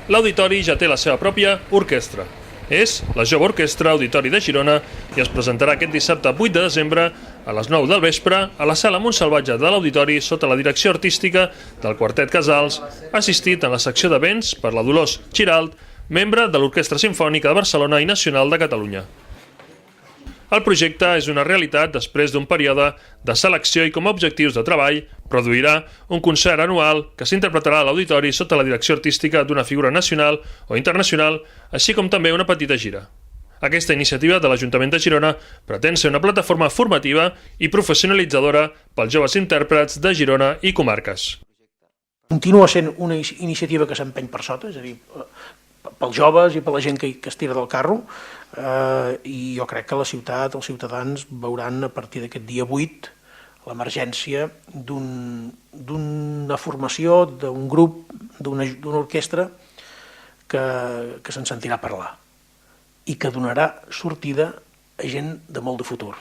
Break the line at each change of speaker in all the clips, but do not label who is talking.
l'Auditori ja té la seva pròpia orquestra. És la Jove Orquestra Auditori de Girona i es presentarà aquest dissabte 8 de desembre a les 9 del vespre a la Sala Montsalvatge de l'Auditori sota la direcció artística del Quartet Casals, assistit en la secció d'events per la Dolors Giralt, membre de l'Orquestra Simfònica de Barcelona i Nacional de Catalunya. El projecte és una realitat després d'un període de selecció i com a objectius de treball produirà un concert anual que s'interpretarà a l'Auditori sota la direcció artística d'una figura nacional o internacional, així com també una petita gira. Aquesta iniciativa de l'Ajuntament de Girona pretén ser una plataforma formativa i professionalitzadora pels joves intèrprets de Girona i comarques.
Continua sent una iniciativa que s'empeny per sota, és a dir, pels joves i per la gent que es tira del carro, i jo crec que la ciutat, els ciutadans, veuran a partir d'aquest dia 8 l'emergència d'una formació, d'un grup, d'una orquestra que se'n sentirà parlar i que donarà sortida a gent de molt de futur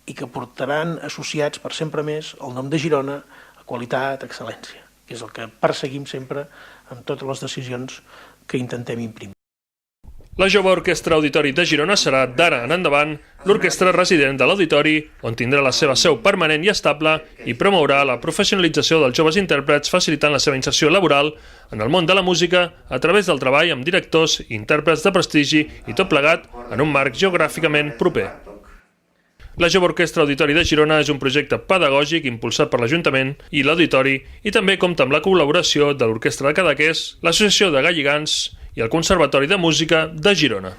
i que portaran associats per sempre més el nom de Girona a qualitat, a excel·lència, que és el que perseguim sempre amb totes les decisions que intentem imprimir.
La Jove Orquestra Auditori de Girona serà, d'ara en endavant, l'orquestra resident de l'Auditori, on tindrà la seva seu permanent i estable i promourà la professionalització dels joves intèrprets facilitant la seva inserció laboral en el món de la música a través del treball amb directors i intèrprets de prestigi i tot plegat en un marc geogràficament proper. La Jove Orquestra Auditori de Girona és un projecte pedagògic impulsat per l'Ajuntament i l'Auditori i també compta amb la col·laboració de l'Orquestra de Cadaqués, l'Associació de Galligants i el Conservatori de Música de Girona.